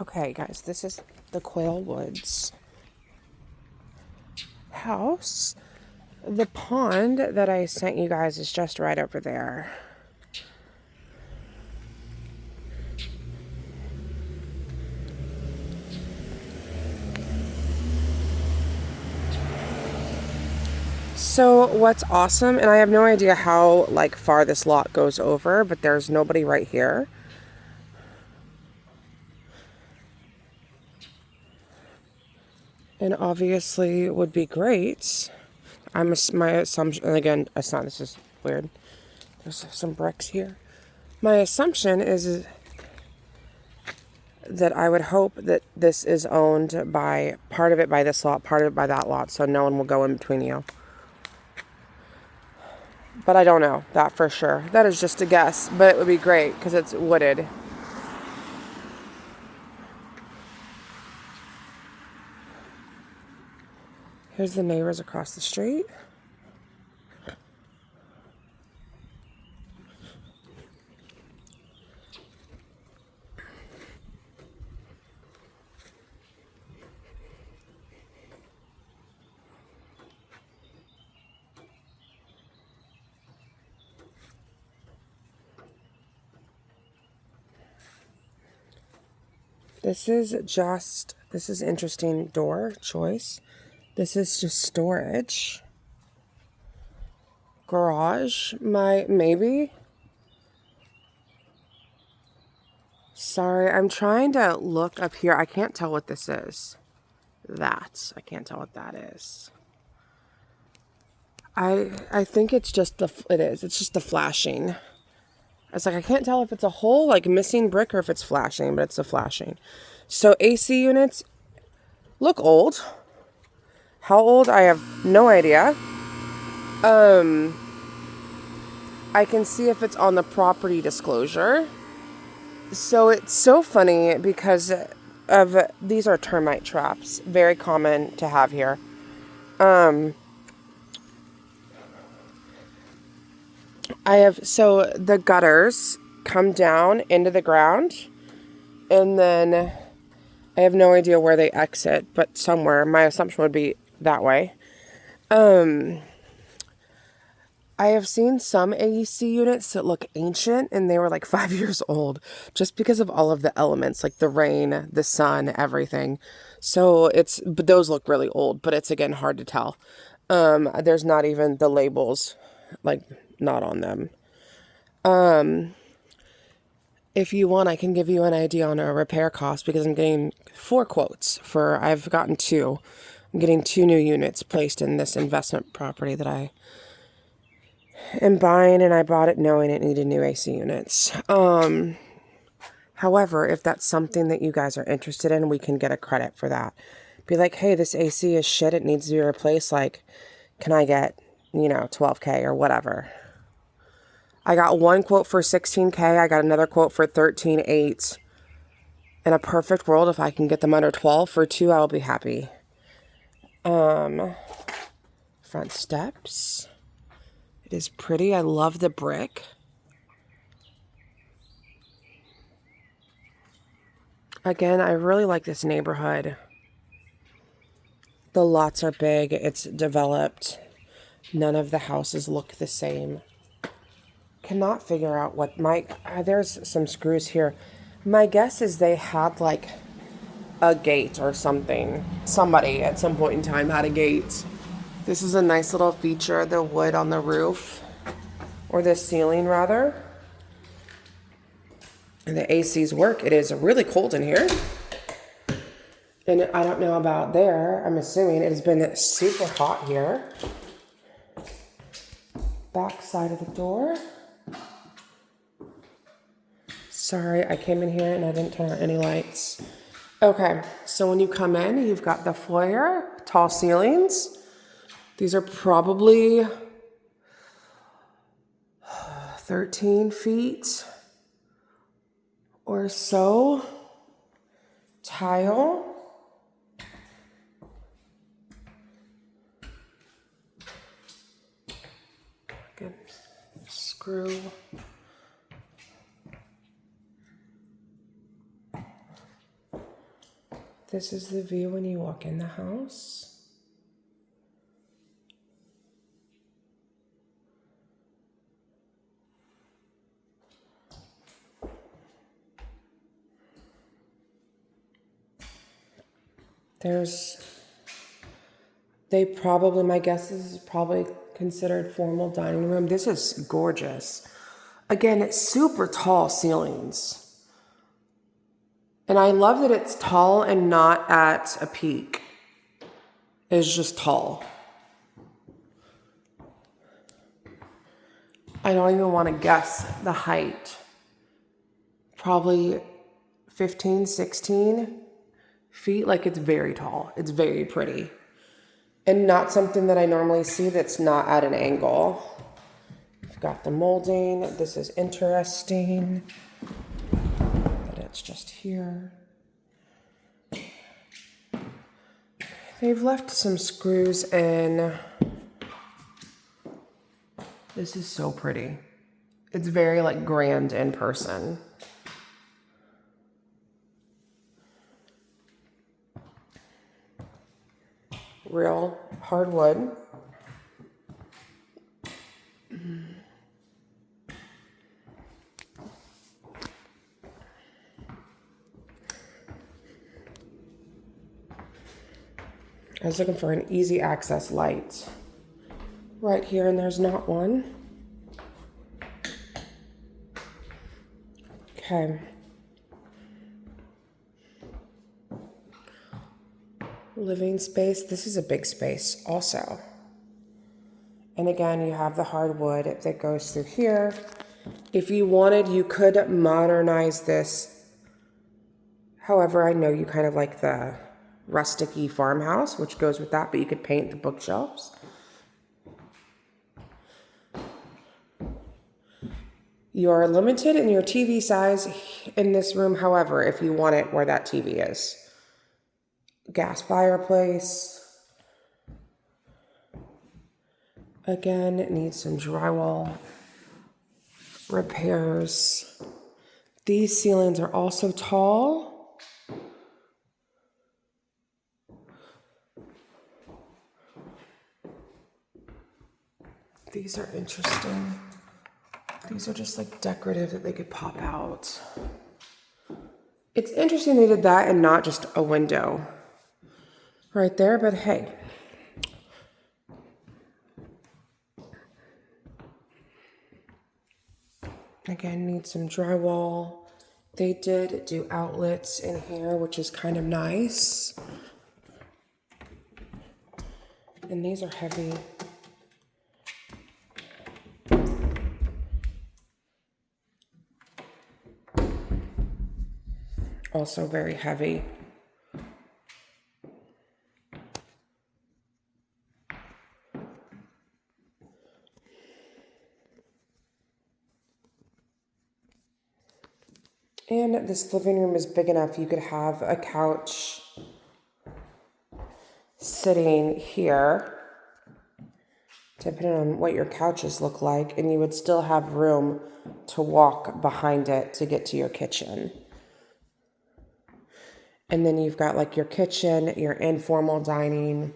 Okay, guys, this is the Quail Woods house. The pond that I sent you guys is just right over there. So what's awesome, and I have no idea how like far this lot goes over, but there's nobody right here. And obviously it would be great. My assumption, and again, it's not, this is weird. There's some bricks here. My assumption is that I would hope that this is owned by part of it by this lot, part of it by that lot, so no one will go in between you. But I don't know that for sure. That is just a guess, but it would be great because it's wooded. Here's the neighbors across the street. This is interesting door choice. This is just storage. Garage, maybe. Sorry, I'm trying to look up here. I can't tell what this is. I can't tell what that is. I think it's just it's just the flashing. It's like I can't tell if it's a whole like missing brick or if it's flashing, but it's the flashing. So AC units look old. How old? I have no idea. I can see if it's on the property disclosure. So it's so funny because of these are termite traps, very common to have here. So the gutters come down into the ground, and then I have no idea where they exit, but somewhere. My assumption would be that way. I have seen some AC units that look ancient, and they were like 5 years old, just because of all of the elements, like the rain, the sun, everything. So but those look really old, but it's again hard to tell. There's not even the labels, like not on them. If you want, I can give you an idea on a repair cost because I'm getting 4 quotes I've gotten 2. I'm getting 2 new units placed in this investment property that I am buying, and I bought it knowing it needed new AC units. However, if that's something that you guys are interested in, we can get a credit for that. Be like, hey, this AC is shit. It needs to be replaced. Like, can I get, $12K or whatever? I got 1 quote for $16K. I got another quote for $13,800. In a perfect world, if I can get them under 12 for 2, I'll be happy. Front steps. It is pretty. I love the brick. Again, I really like this neighborhood. The lots are big. It's developed. None of the houses look the same. Cannot figure out what there's some screws here. My guess is they had like a gate or something. Somebody at some point in time had a gate. This is a nice little feature, the wood on the roof, or the ceiling rather. And the ACs work. It is really cold in here. And I don't know about there. I'm assuming it has been super hot here. Back side of the door. Sorry, I came in here and I didn't turn on any lights. Okay, so when you come in, you've got the foyer, tall ceilings. These are probably 13 feet or so. Tile. Again, screw. This is the view when you walk in the house. My guess is probably considered formal dining room. This is gorgeous. Again, it's super tall ceilings. And I love that it's tall and not at a peak. It's just tall. I don't even want to guess the height. Probably 15, 16 feet. Like, it's very tall. It's very pretty. And not something that I normally see that's not at an angle. I've got the molding. This is interesting that it's just here. They've left some screws in. This is so pretty. It's very like grand in person. Real hardwood. I was looking for an easy access light right here, and there's not one. Okay. Living space. This is a big space also. And again, you have the hardwood that goes through here. If you wanted, you could modernize this. However, I know you kind of like the rustic-y farmhouse, which goes with that, but you could paint the bookshelves. You're limited in your TV size in this room, however, if you want it where that TV is. Gas fireplace. Again, it needs some drywall repairs. These ceilings are also tall. These are interesting. These are just like decorative that they could pop out. It's interesting they did that and not just a window right there, but hey. Again, need some drywall. They did do outlets in here, which is kind of nice. And these are heavy. Also very heavy. And this living room is big enough you could have a couch sitting here, depending on what your couches look like, and you would still have room to walk behind it to get to your kitchen. And then you've got like your kitchen, your informal dining,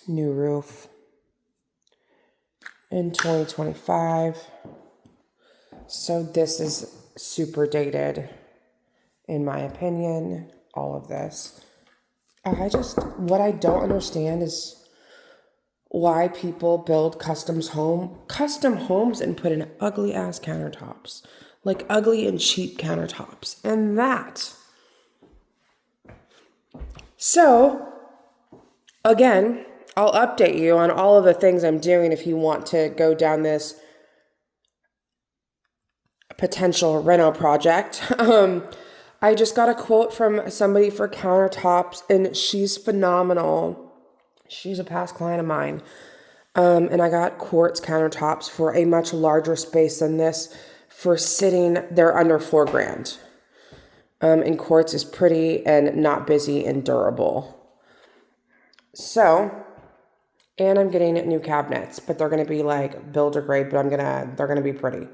new roof in 2025. So this is super dated, in my opinion, all of this. What I don't understand is why people build custom homes and put in ugly ass countertops. Like ugly and cheap countertops. And that. So, again, I'll update you on all of the things I'm doing if you want to go down this potential reno project. I just got a quote from somebody for countertops, and she's phenomenal. She's a past client of mine. And I got quartz countertops for a much larger space than this. For sitting, they're under $4,000. And quartz is pretty and not busy and durable. So, and I'm getting new cabinets, but they're going to be like builder grade, but they're going to be pretty.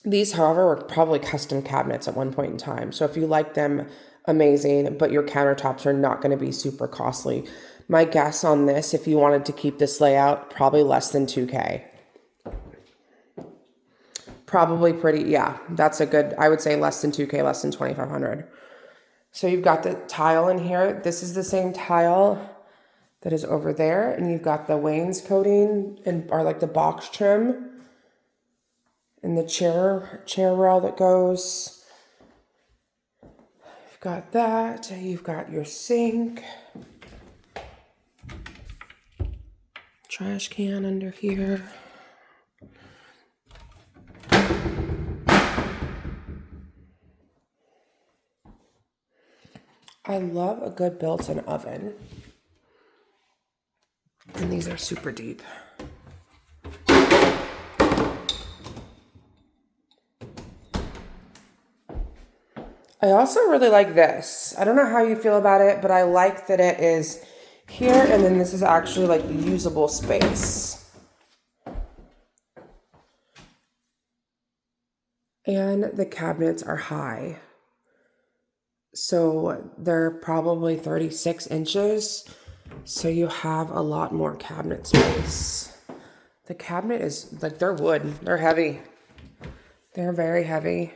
These, however, were probably custom cabinets at one point in time. So if you like them, amazing, but your countertops are not going to be super costly. My guess on this, if you wanted to keep this layout, probably less than 2K. Probably pretty, yeah, that's a good, I would say less than 2K, less than 2,500. So you've got the tile in here. This is the same tile that is over there. And you've got the wainscoting and, or like the box trim. And the chair rail that goes. You've got that. You've got your sink. Trash can under here. I love a good built-in oven. And these are super deep. I also really like this. I don't know how you feel about it, but I like that it is here and then this is actually like usable space. And the cabinets are high. So they're probably 36 inches. So you have a lot more cabinet space. The cabinet is like, they're wood. They're heavy. They're very heavy.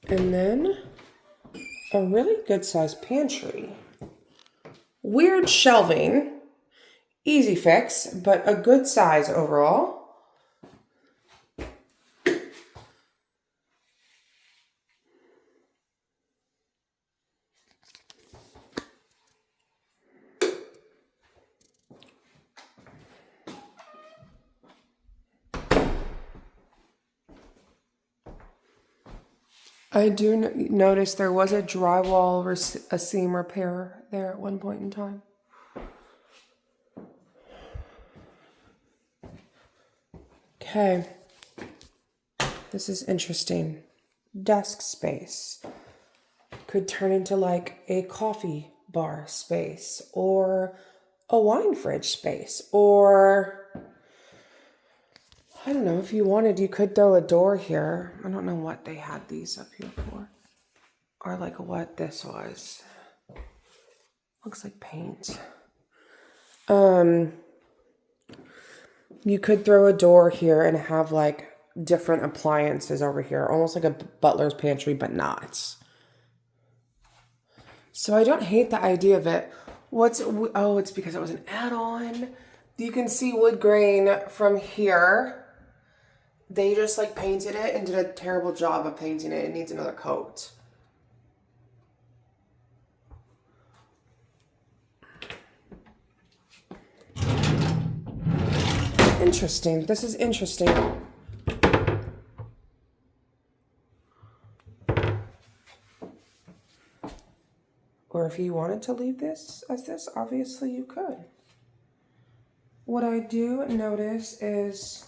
And then a really good sized pantry. Weird shelving. Easy fix, but a good size overall. I do notice there was a drywall a seam repair there at one point in time. Okay, this is interesting. Desk space could turn into like a coffee bar space or a wine fridge space, or I don't know, if you wanted, you could throw a door here. I don't know what they had these up here for, or like what this was. Looks like paint. You could throw a door here and have like different appliances over here, almost like a butler's pantry, but not. So I don't hate the idea of it. Oh, it's because it was an add-on. You can see wood grain from here. They just like painted it and did a terrible job of painting it. It needs another coat. Interesting. This is interesting. Or if you wanted to leave this as this, obviously you could. What I do notice is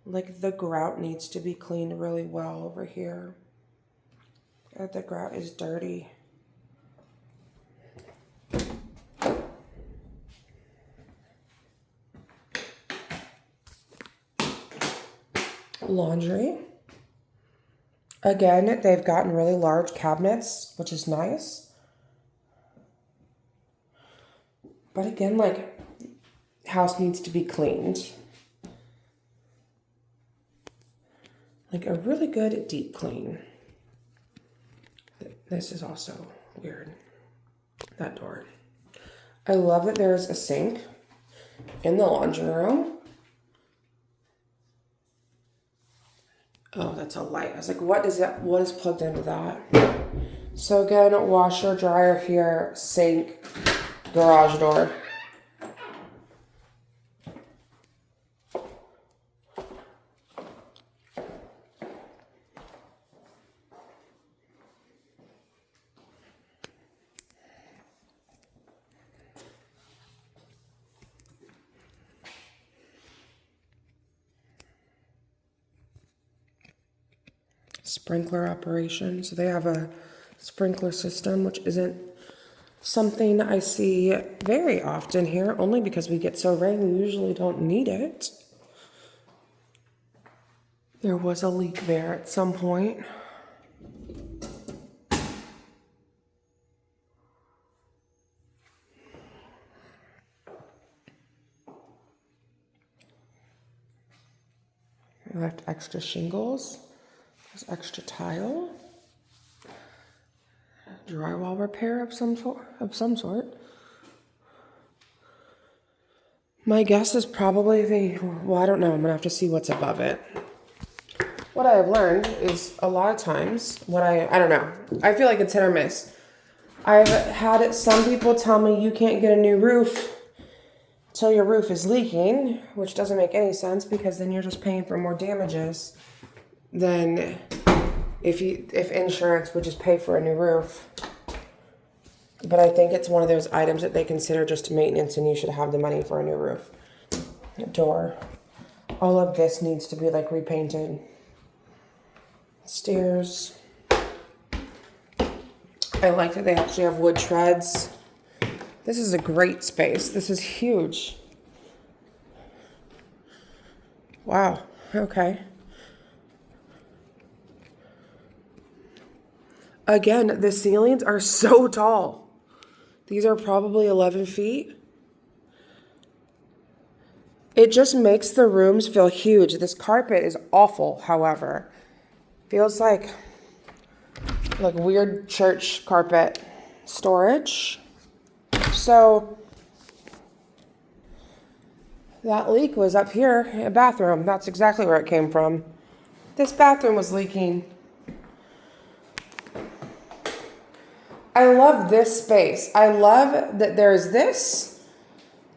like the grout needs to be cleaned really well over here. The grout is dirty. Laundry. Again, they've gotten really large cabinets, which is nice. But again, like, house needs to be cleaned. Like a really good deep clean. This is also weird. That door. I love that there's a sink in the laundry room. Oh, that's a light. I was like, what is that? What is plugged into that? So again, washer, dryer here, sink, garage door. Sprinkler operation. So they have a sprinkler system, which isn't Something I see very often here, only because we get so rain, we usually don't need it. There was a leak there at some point. We left extra shingles. There's extra tile. Drywall repair of some sort. My guess is probably well, I don't know. I'm gonna have to see what's above it. What I have learned is a lot of times I don't know. I feel like it's hit or miss. I've had some people tell me you can't get a new roof till your roof is leaking, which doesn't make any sense because then you're just paying for more damages than if insurance would just pay for a new roof. But I think it's one of those items that they consider just maintenance and you should have the money for a new roof. Door. All of this needs to be like repainted. Stairs. I like that they actually have wood treads. This is a great space. This is huge. Wow. Okay. Again, the ceilings are so tall. These are probably 11 feet. It just makes the rooms feel huge. This carpet is awful, however. Feels like weird church carpet storage. So that leak was up here in a bathroom. That's exactly where it came from. This bathroom was leaking. I love this space. I love that there's this.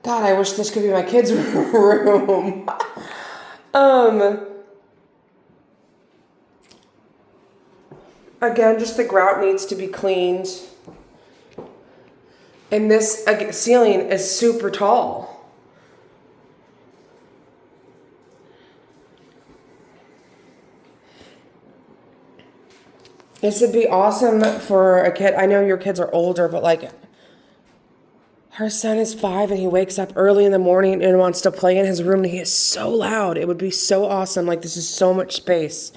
God, I wish this could be my kids' room. Again, just the grout needs to be cleaned. And this ceiling is super tall. This would be awesome for a kid. I know your kids are older, but like her son is 5 and he wakes up early in the morning and wants to play in his room and he is so loud. It would be so awesome. Like this is so much space.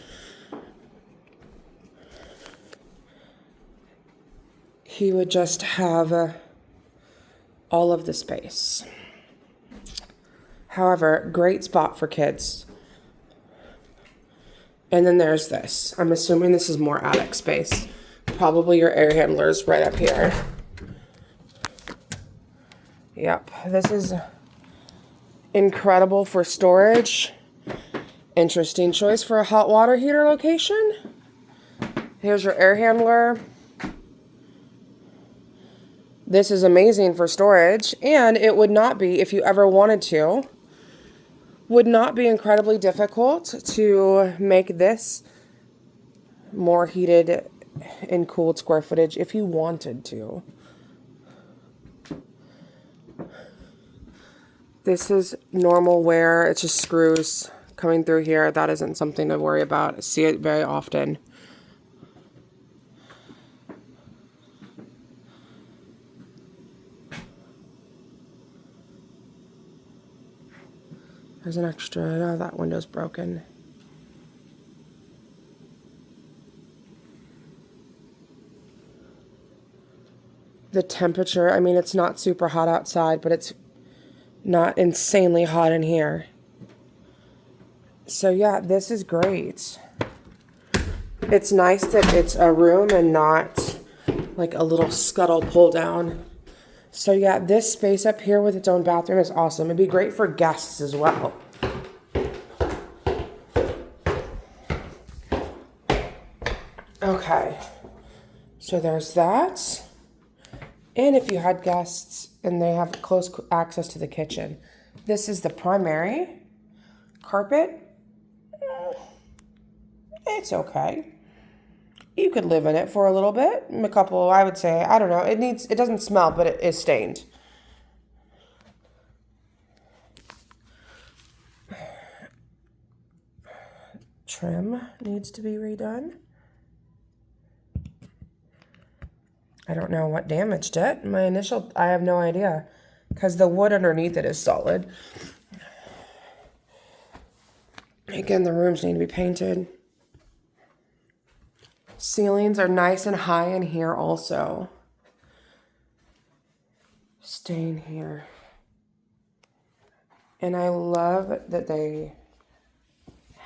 He would just have all of the space. However, great spot for kids. And then there's this. I'm assuming this is more attic space. Probably your air handlers right up here. Yep, this is incredible for storage. Interesting choice for a hot water heater location. Here's your air handler. This is amazing for storage, and it would not be, if you ever wanted to, would not be incredibly difficult to make this more heated and cooled square footage if you wanted to. This is normal wear. It's just screws coming through here. That isn't something to worry about. I see it very often. There's an extra, oh, that window's broken. The temperature, I mean, it's not super hot outside, but it's not insanely hot in here. So yeah, this is great. It's nice that it's a room and not like a little scuttle pull down. So yeah, this space up here with its own bathroom is awesome. It'd be great for guests as well. Okay, so there's that. And if you had guests and they have close access to the kitchen, this is the primary carpet. It's okay. You could live in it for a little bit. A couple, I would say, I don't know. It doesn't smell, but it is stained. Trim needs to be redone. I don't know what damaged it. I have no idea. Because the wood underneath it is solid. Again, the rooms need to be painted. Ceilings are nice and high in here also. Stain here. And I love that they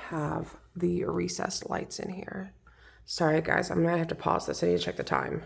have the recessed lights in here. Sorry guys, I'm gonna have to pause this. I need to check the time.